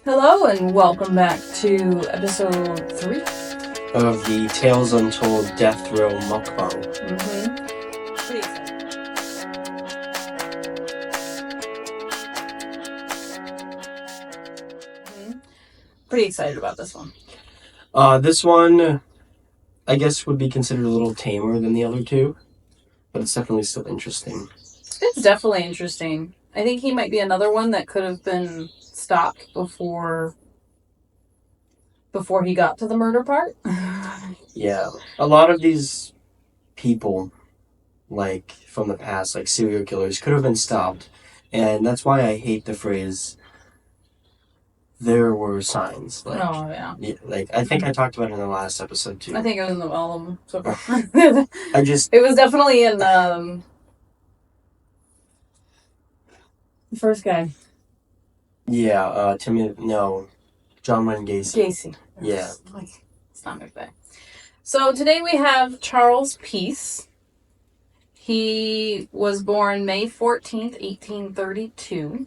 Hello and welcome back to episode 3 of the Tales Untold Death Row Mukbang. Pretty excited. Pretty excited about this one. This one, I guess, would be considered a little tamer than the other two, but it's definitely still interesting. It's definitely interesting. I think he might be another one that could have been stopped before he got to the murder part. Yeah, a lot of these people, like from the past, like serial killers, could have been stopped, and that's why I hate the phrase "there were signs." Like, oh yeah. I think I talked about it in the last episode too. I think it was in all of them so far. It was definitely in the first guy. Yeah, John Wayne Gacy. Gacy. Yeah. It's not my thing. So today we have Charles Peace. He was born May 14th, 1832,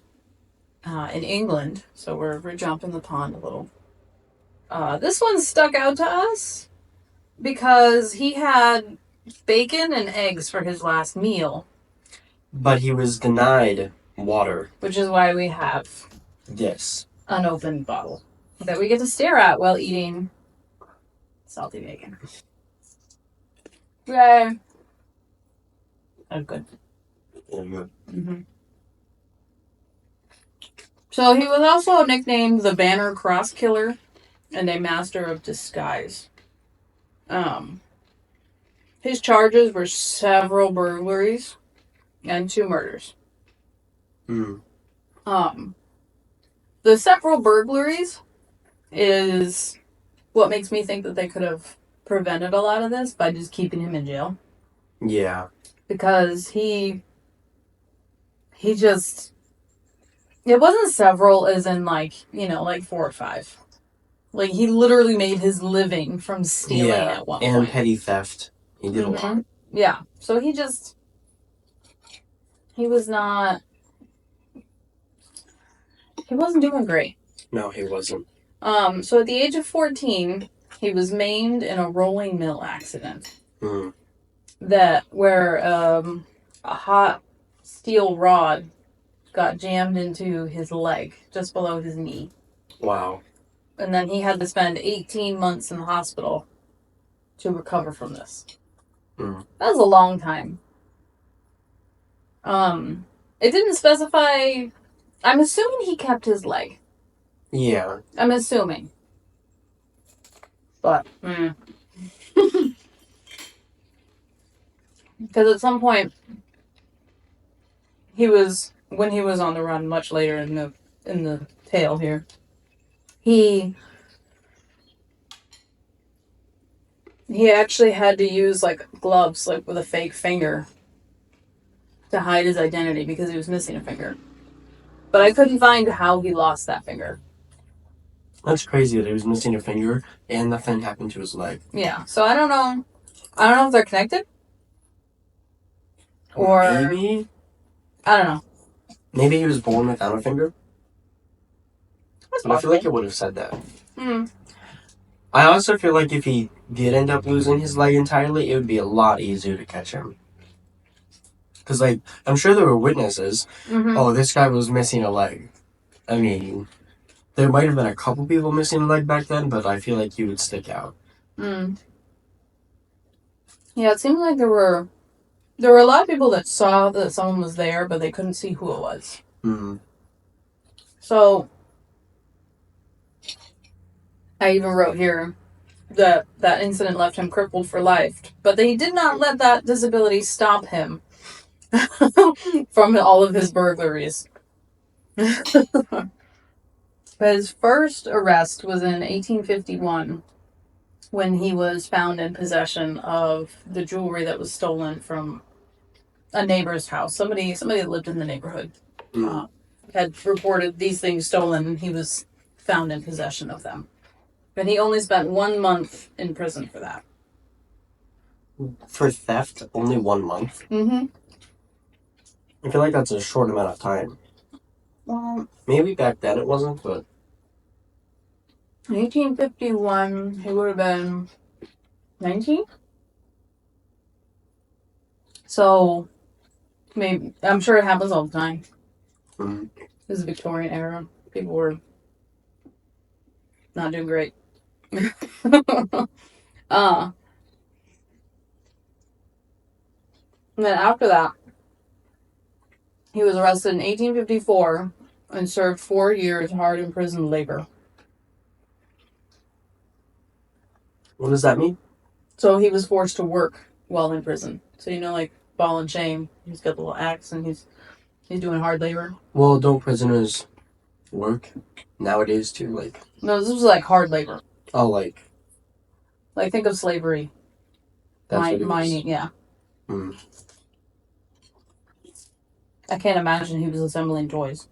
in England. So we're jumping the pond a little. This one stuck out to us because he had bacon and eggs for his last meal. But he was denied water. Which is why we have this unopened bottle that we get to stare at while eating salty bacon. Yay! Oh, good. Mm-hmm. So he was also nicknamed the Banner Cross Killer and a Master of Disguise. His charges were several burglaries and 2 murders. Mm. The several burglaries is what makes me think that they could have prevented a lot of this by just keeping him in jail. Yeah. Because he just... It wasn't several as in, like 4 or 5. Like, he literally made his living from stealing at one point. And petty theft. He did a lot. Yeah. So he was not... He wasn't doing great. No, he wasn't. So at the age of 14, he was maimed in a rolling mill accident. Mm. Where a hot steel rod got jammed into his leg, just below his knee. Wow. And then he had to spend 18 months in the hospital to recover from this. Mm. That was a long time. It didn't specify... I'm assuming he kept his leg. Yeah. I'm assuming. But, because at some point, when he was on the run much later in the tale here, he actually had to use, like, gloves, like, with a fake finger to hide his identity because he was missing a finger. But I couldn't find how he lost that finger. That's crazy that he was missing a finger and nothing happened to his leg. Yeah, so I don't know. I don't know if they're connected. Or... Maybe? I don't know. Maybe he was born without a finger? But I feel like it would have said that. I also feel like if he did end up losing his leg entirely, it would be a lot easier to catch him. Because, like, I'm sure there were witnesses. Mm-hmm. Oh, this guy was missing a leg. I mean, there might have been a couple people missing a leg back then, but I feel like he would stick out. Yeah, it seemed like there were a lot of people that saw that someone was there, but they couldn't see who it was. Mm. So, I even wrote here that incident left him crippled for life, but they did not let that disability stop him from all of his burglaries. His first arrest was in 1851 when he was found in possession of the jewelry that was stolen from a neighbor's house. Somebody that lived in the neighborhood had reported these things stolen, and he was found in possession of them. But he only spent 1 month in prison for that. For theft, only 1 month? Mm-hmm. I feel like that's a short amount of time. Well, maybe back then it wasn't, but In 1851, he would have been 19. So, maybe, I'm sure it happens all the time. Mm-hmm. This is the Victorian era. People were not doing great. And then after that, he was arrested in 1854 and served 4 years hard imprisoned labor. What does that mean? So he was forced to work while in prison. So like ball and chain. He's got the little axe and he's doing hard labor. Well, don't prisoners work nowadays too? Like, no, this was like hard labor. Oh, like think of slavery. That's Mining, yeah. I can't imagine he was assembling toys.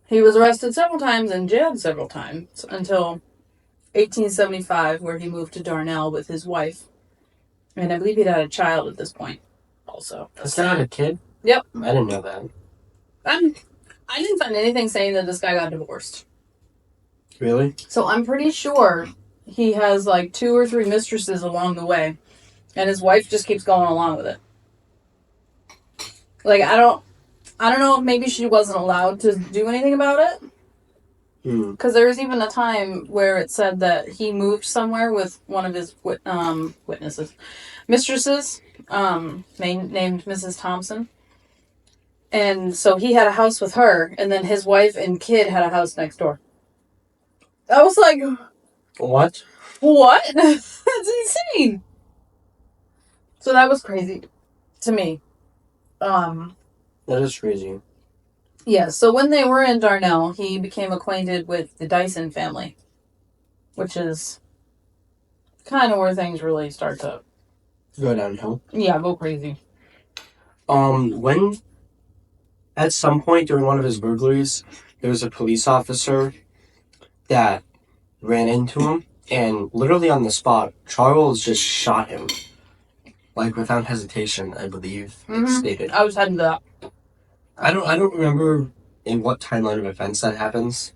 He was arrested several times and jailed several times until 1875, where he moved to Darnell with his wife. And I believe he'd had a child at this point also. This guy had a kid? Yep. I didn't know that. I didn't find anything saying that this guy got divorced. Really? So I'm pretty sure he has like 2 or 3 mistresses along the way. And his wife just keeps going along with it. Like, I don't know if maybe she wasn't allowed to do anything about it. Because there was even a time where it said that he moved somewhere with one of his mistresses, named Mrs. Thompson. And so he had a house with her, and then his wife and kid had a house next door. I was like, What? What? That's insane. So that was crazy to me. That is crazy. Yeah, so when they were in Darnell, he became acquainted with the Dyson family, which is kind of where things really start to go downhill. Yeah, go crazy. When at some point during one of his burglaries, there was a police officer that ran into him, and literally on the spot, Charles just shot him, like without hesitation, I believe. Mm-hmm. It's stated. I was heading to that. I don't remember in what timeline of events that happens.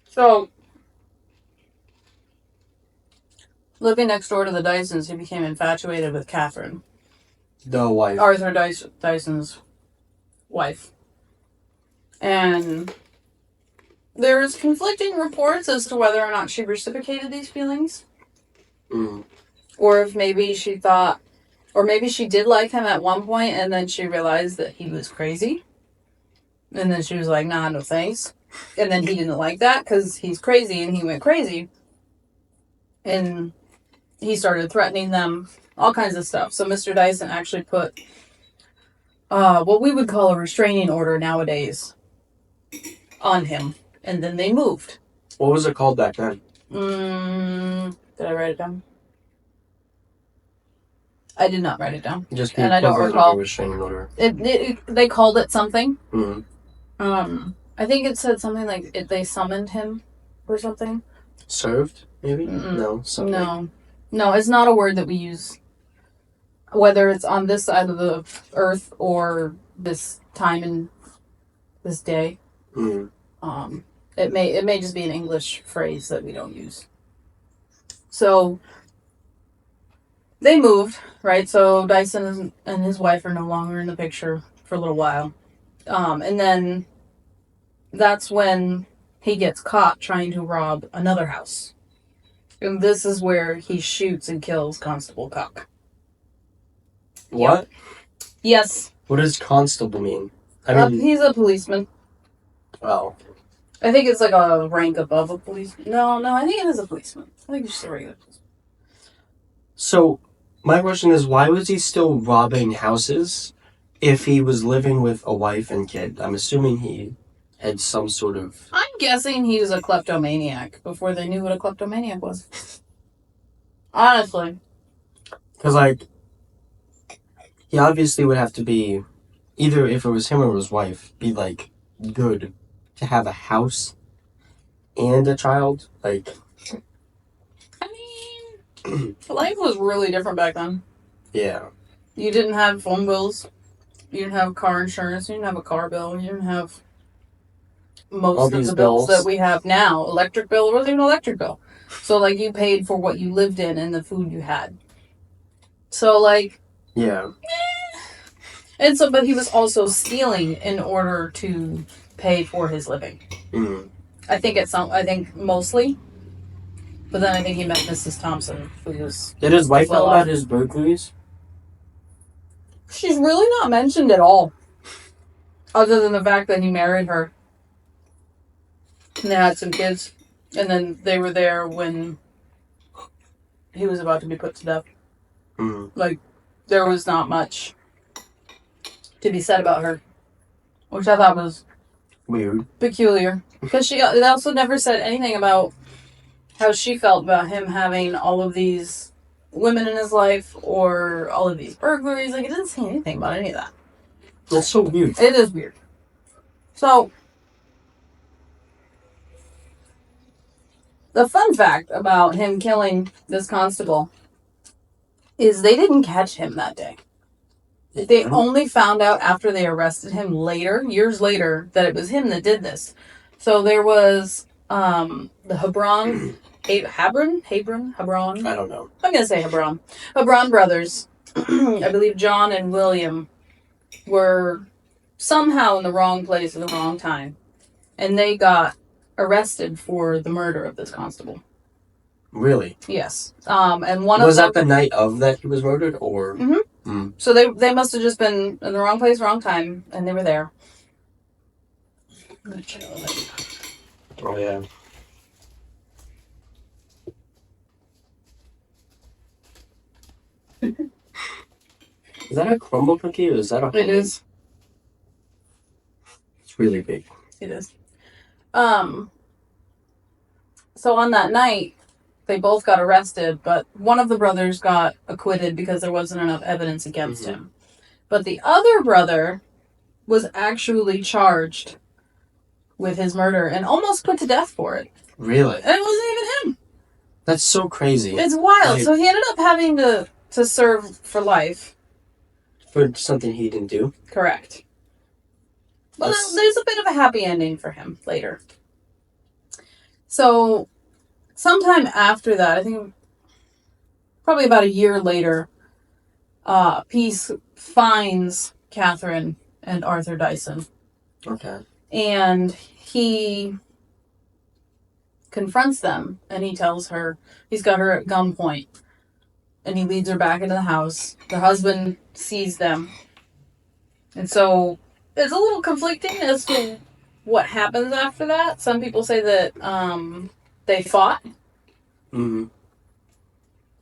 So, living next door to the Dysons, he became infatuated with Catherine. The wife. Arthur Dyson's wife. And there's conflicting reports as to whether or not she reciprocated these feelings. Or if maybe she thought, or maybe she did like him at one point and then she realized that he was crazy. And then she was like, nah, no thanks. And then he didn't like that because he's crazy and he went crazy. And he started threatening them, all kinds of stuff. So Mr. Dyson actually put what we would call a restraining order nowadays on him. And then they moved. What was it called back then? Did I write it down? I did not write it down. Just and I don't recall. A restraining order. They called it something. Mm-hmm. I think it said something like they summoned him or something. Served, maybe? No. Something. No, it's not a word that we use. Whether it's on this side of the earth or this time and this day. Mm-hmm. It may just be an English phrase that we don't use. So they moved, right? So Dyson and his wife are no longer in the picture for a little while. And then that's when he gets caught trying to rob another house. And this is where he shoots and kills Constable Cook. What? Yep. Yes. What does constable mean? I mean, he's a policeman. Oh. I think it's like a rank above a policeman. No, I think it is a policeman. I think it's just a regular policeman. So, my question is, why was he still robbing houses if he was living with a wife and kid? I'm assuming he had some sort of... I'm guessing he was a kleptomaniac before they knew what a kleptomaniac was. Honestly. Because, he obviously would have to be, either if it was him or his wife, be, good to have a house and a child. I mean, life was really different back then. Yeah. You didn't have phone bills. You didn't have car insurance. You didn't have a car bill. You didn't have All most of these the bills bills. that we have now. Electric bill, it wasn't even an electric bill. So, like, you paid for what you lived in and the food you had. So, like... Yeah. And so, but he was also stealing in order to pay for his living. Mm. I think mostly. But then I think he met Mrs. Thompson, who was... Did his wife know about his burglaries? She's really not mentioned at all. Other than the fact that he married her. And they had some kids. And then they were there when he was about to be put to death. Mm. Like, there was not much to be said about her. Which I thought was... weird. Peculiar. Because she also never said anything about how she felt about him having all of these women in his life or all of these burglaries. Like, it didn't say anything about any of that. That's so weird. It is weird. So, the fun fact about him killing this constable is they didn't catch him that day. They only found out after they arrested him later, years later, that it was him that did this. So there was the Hebron. I don't know. I'm going to say Hebron. Hebron brothers, I believe John and William, were somehow in the wrong place at the wrong time. And they got arrested for the murder of this constable. Really? Yes. And one was of them... that the night of that he was murdered, or? Mm-hmm. Mm. So they must have just been in the wrong place, wrong time, and they were there. I'm gonna check all that. Oh yeah. Is that a crumble cookie or is that a... It is. It's really big. It is. So on that night, they both got arrested, but one of the brothers got acquitted because there wasn't enough evidence against him. But the other brother was actually charged with his murder and almost put to death for it. Really? And it wasn't even him. That's so crazy. It's wild. So he ended up having to serve for life. For something he didn't do? Correct. But there's a bit of a happy ending for him later. So, sometime after that, I think probably about a year later, Peace finds Catherine and Arthur Dyson. Okay. And he confronts them, and he tells her, he's got her at gunpoint, and he leads her back into the house. The husband sees them. And so, it's a little conflicting as to what happens after that. Some people say that they fought. Mm-hmm.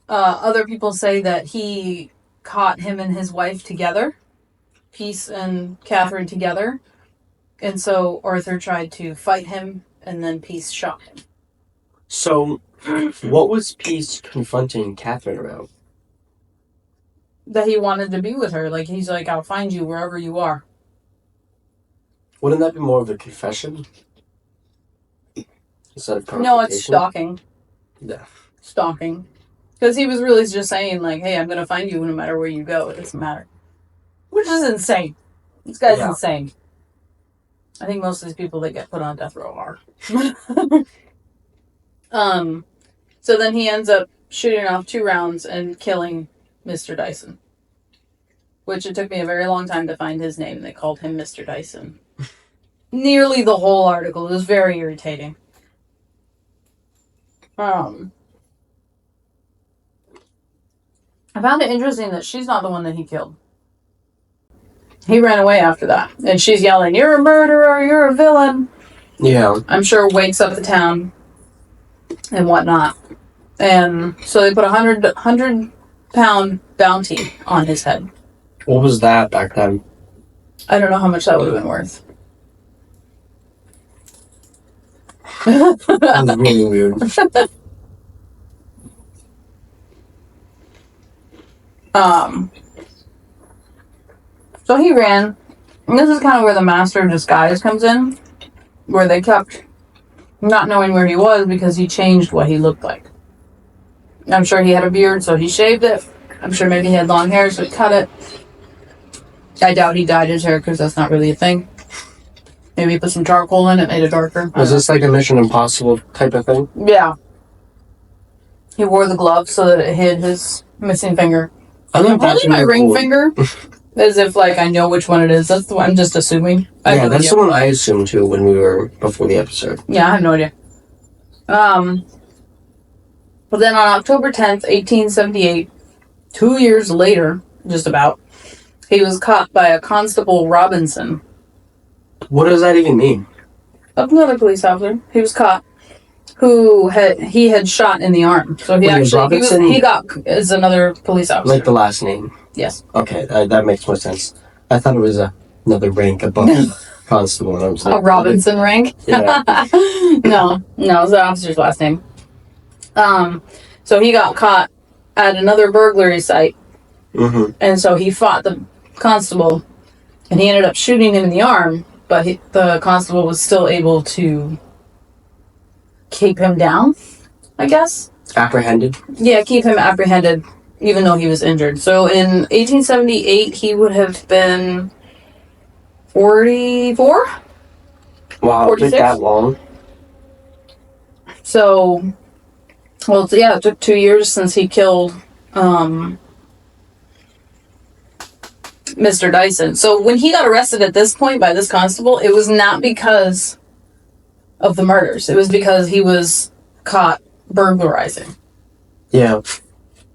Other people say that he caught him and his wife together. Peace and Catherine together. And so Arthur tried to fight him, and then Peace shot him. So, what was Peace confronting Catherine about? That he wanted to be with her. Like, he's like, I'll find you wherever you are. Wouldn't that be more of a confession? Instead of confrontation? No, it's stalking. Yeah. Stalking. Because he was really just saying, like, hey, I'm going to find you no matter where you go. It doesn't matter. Which is insane. This guy's insane. I think most of these people that get put on death row are. So then he ends up shooting off 2 rounds and killing Mr. Dyson. Which it took me a very long time to find his name. They called him Mr. Dyson. Nearly the whole article. It was very irritating. I found it interesting that she's not the one that he killed. He ran away after that. And she's yelling, you're a murderer, you're a villain. Yeah. I'm sure wakes up the town and whatnot. And so they put a 100-pound bounty on his head. What was that back then? I don't know how much that would have been worth. That was really weird. So he ran. And this is kind of where the master of disguise comes in. Where they kept not knowing where he was because he changed what he looked like. I'm sure he had a beard, so he shaved it. I'm sure maybe he had long hair, so he cut it. I doubt he dyed his hair because that's not really a thing. Maybe he put some charcoal in it, made it darker. Was this like a Mission Impossible type of thing? Yeah. He wore the glove so that it hid his missing finger. I'm holding my ring finger as if like I know which one it is. That's the one I'm just assuming. That's the one I assumed too when we were before the episode. Yeah, I have no idea. But then on October 10th, 1878, 2 years later, just about, he was caught by a Constable Robinson. What does that even mean? Another police officer. He was caught. He had shot in the arm. So he got as another police officer. Like the last name? Yes. Okay, that makes more sense. I thought it was another rank above Constable. And I was like, a Robinson rank? Yeah. No, it's the officer's last name. So he got caught at another burglary site. Mm-hmm. And so he fought the constable, and he ended up shooting him in the arm, but the constable was still able to keep him down, I guess. Apprehended? Yeah, keep him apprehended, even though he was injured. So in 1878, he would have been 44? Wow, 46? it took that long? So, it took 2 years since he killed Mr. Dyson. So when he got arrested at this point by this constable, it was not because of the murders. It was because he was caught burglarizing. Yeah.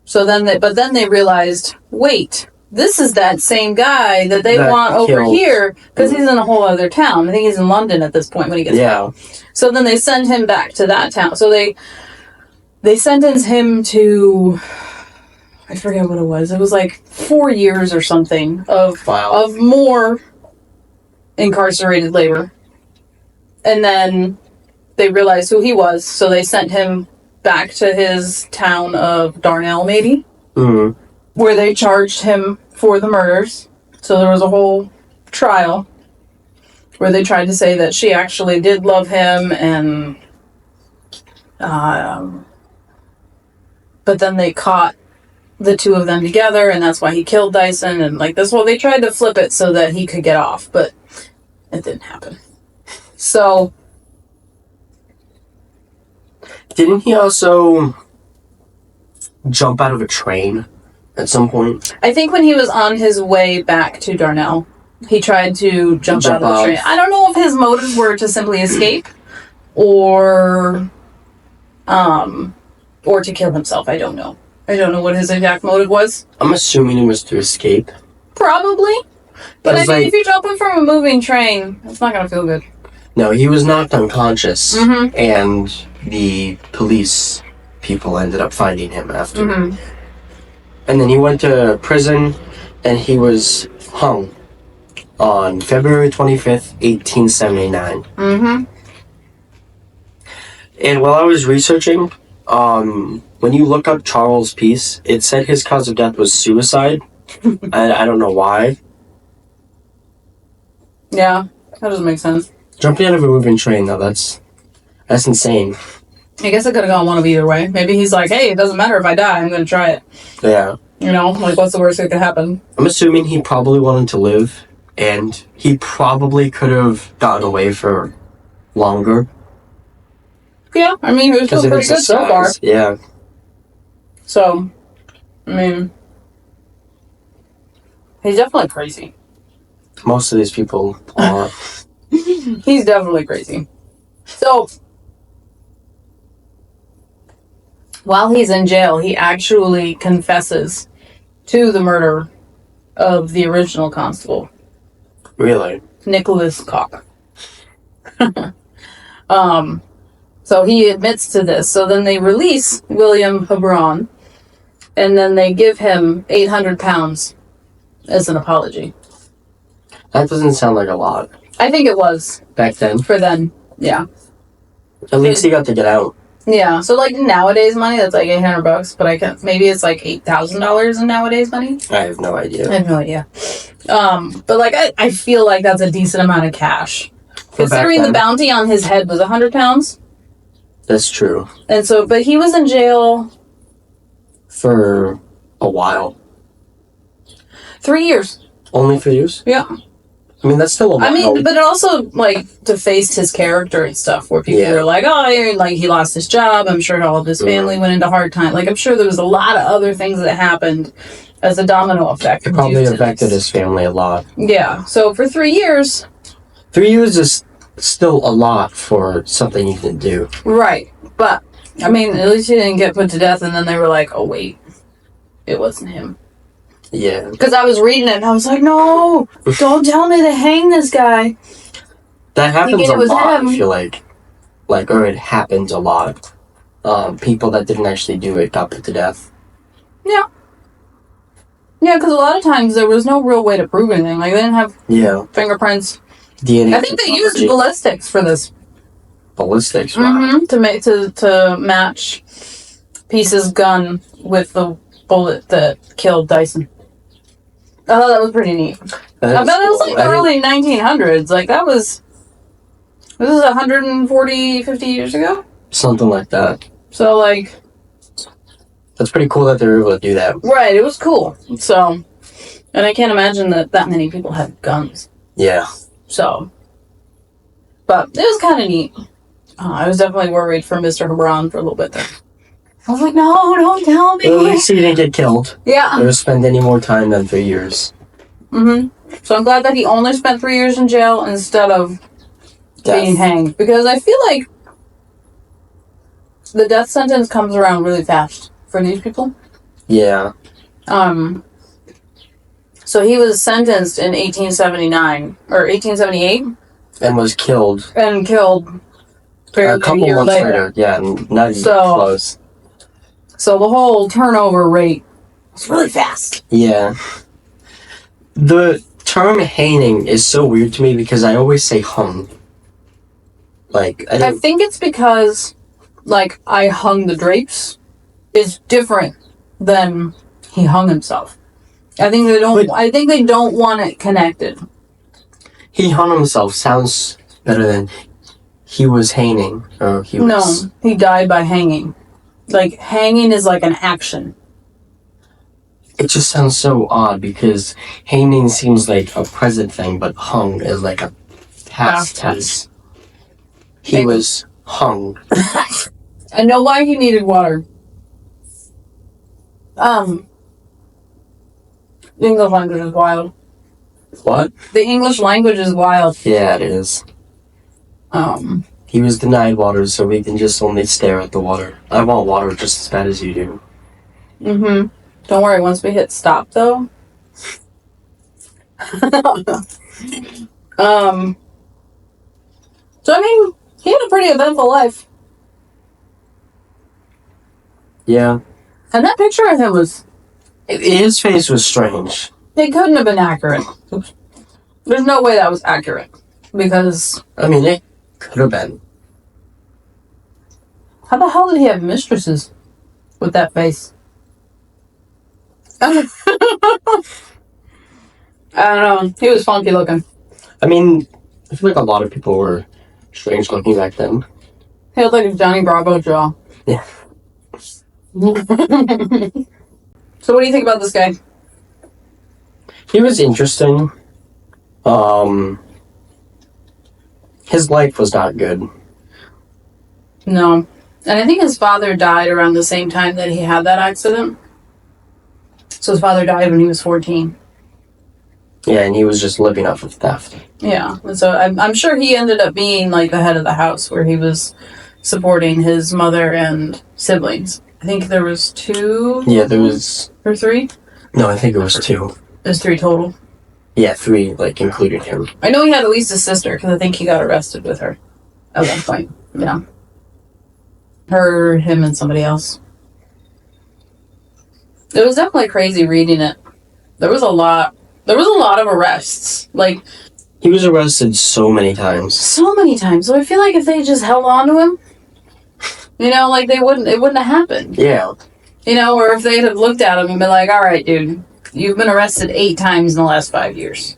So then they realized, wait, this is that same guy that they want over here, because he's in a whole other town. I think he's in London at this point when he gets caught. So then they send him back to that town. So they sentence him to, I forget what it was. It was like 4 years or something of more incarcerated labor. And then they realized who he was, so they sent him back to his town of Darnell, maybe, where they charged him for the murders. So there was a whole trial where they tried to say that she actually did love him, and but then they caught the two of them together, and that's why he killed Dyson, and like this. Well, they tried to flip it so that he could get off, but it didn't happen. So, didn't he also jump out of a train at some point? I think when he was on his way back to Darnell, he tried to jump out of the train. I don't know if his motives were to simply escape or to kill himself. I don't know. I don't know what his exact motive was. I'm assuming it was to escape. Probably. But I mean, if you're jumping from a moving train, it's not going to feel good. No, he was knocked unconscious, and the police people ended up finding him after. And then he went to prison, and he was hung on February 25th, 1879. And while I was researching, when you look up Charles Peace, it said his cause of death was suicide. I don't know why. Yeah, that doesn't make sense. Jumping out of a moving train, though, that's insane. I guess it could have gone one of either way. Maybe he's like, hey, it doesn't matter if I die, I'm going to try it. Yeah. You know, like, what's the worst that could happen? I'm assuming he probably wanted to live, and he probably could have gotten away for longer. Yeah, I mean, he was still pretty good so far. Yeah. So, I mean, he's definitely crazy. Most of these people are. He's definitely crazy. So, while he's in jail, he actually confesses to the murder of the original constable. Really? Nicholas Cock. So he admits to this. So then they release William Hebron, and then they give him 800 pounds as an apology. That doesn't sound like a lot. I think it was. Back then? For then, yeah. At least he got to get out. Yeah, so like nowadays money, that's like $800, but maybe it's like $8,000 in nowadays money. I have no idea. I have no idea. But like I feel like that's a decent amount of cash. Considering the bounty on his head was 100 pounds. That's true. And so, but he was in jail for a while. 3 years. Only 3 years? Yeah. I mean, that's still a lot. I mean, but it also, like, defaced his character and stuff, where people were like, oh, like, he lost his job. I'm sure all of his family went into hard time. Like, I'm sure there was a lot of other things that happened as a domino effect. It probably affected his family a lot. Yeah. So, for 3 years... 3 years is still a lot for something you didn't do. Right. But, I mean, at least he didn't get put to death, and then they were like, oh, wait. It wasn't him. Yeah. Because I was reading it and I was like, no, don't tell me to hang this guy. That happens a lot, I feel like. Or it happens a lot. People that didn't actually do it got put to death. Yeah. Yeah, because a lot of times there was no real way to prove anything. Like, they didn't have fingerprints. DNA. I think they used ballistics for this. Ballistics? Wow. Mm-hmm. To match Peace's gun with the bullet that killed Dyson. I thought that was pretty neat. I bet it was like the early 1900s. Like, this is 140, 50 years ago? Something like that. So, like... That's pretty cool that they were able to do that. Right, it was cool. So, and I can't imagine that many people had guns. Yeah. So, but it was kind of neat. I was definitely worried for Mr. Hebron for a little bit there. I was like, no, don't tell me. Well, at least he didn't get killed. Yeah. Or spend any more time than 3 years. Mm-hmm. So I'm glad that he only spent 3 years in jail instead of being hanged. Because I feel like the death sentence comes around really fast for these people. Yeah. So he was sentenced in 1879, or 1878. And was killed. And killed a couple months later. Yeah, not even close. So the whole turnover rate was really fast. Yeah. The term hanging is so weird to me because I always say hung. Like, I think it's because, like, I hung the drapes is different than he hung himself. I think they don't want it connected. He hung himself sounds better than he was hanging. Or he was... No, he died by hanging. Like, hanging is like an action. It just sounds so odd because hanging seems like a present thing, but hung is like a past tense. He was hung. I know why he needed water. The English language is wild. What? The English language is wild. Yeah, it is. He was denied water, so we can just only stare at the water. I want water just as bad as you do. Mm-hmm. Don't worry, once we hit stop, though. So, I mean, he had a pretty eventful life. Yeah. And that picture of him was... His face was strange. It couldn't have been accurate. There's no way that was accurate. Because... I mean, it could have been. How the hell did he have mistresses with that face? I don't know. He was funky looking. I mean, I feel like a lot of people were strange looking back then. He looked like a Johnny Bravo jaw. Yeah. So what do you think about this guy? He was interesting. His life was not good. No. And I think his father died around the same time that he had that accident. So his father died when he was 14. Yeah, and he was just living off of theft. Yeah. And so I'm sure he ended up being like the head of the house where he was supporting his mother and siblings. I think there was 2. Yeah, there was... Or 3? No, I think it was 2. There's 3 total. Yeah, 3, like, including him. I know he had at least a sister, because I think he got arrested with her at one point. Yeah. Her, him, and somebody else. It was definitely crazy reading it. There was a lot of arrests. Like... He was arrested so many times. So many times. So I feel like if they just held on to him, you know, like it wouldn't have happened. Yeah. You know, or if they'd have looked at him and been like, all right, dude, you've been arrested 8 times in the last 5 years.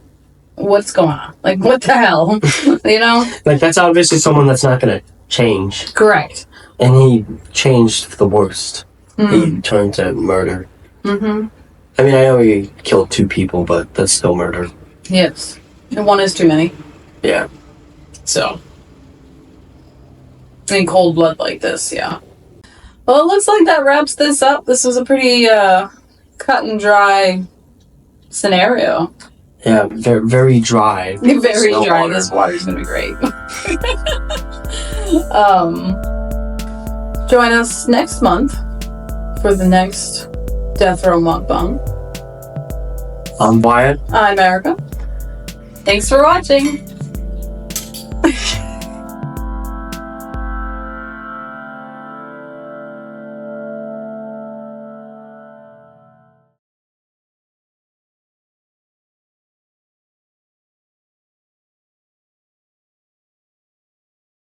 What's going on? Like, what the hell? You know? Like, that's obviously someone that's not going to change. Correct. And he changed for the worst. Mm. He turned to murder. Mm-hmm. I mean, I know he killed 2 people, but that's still murder. Yes. And one is too many. Yeah. So. In cold blood like this, yeah. Well, it looks like that wraps this up. This was a pretty cut and dry scenario. Yeah, very dry. Very dry. Water. This water's gonna be great. Join us next month for the next Death Row Mukbang. I'm Wyatt. I'm Erica. Thanks for watching.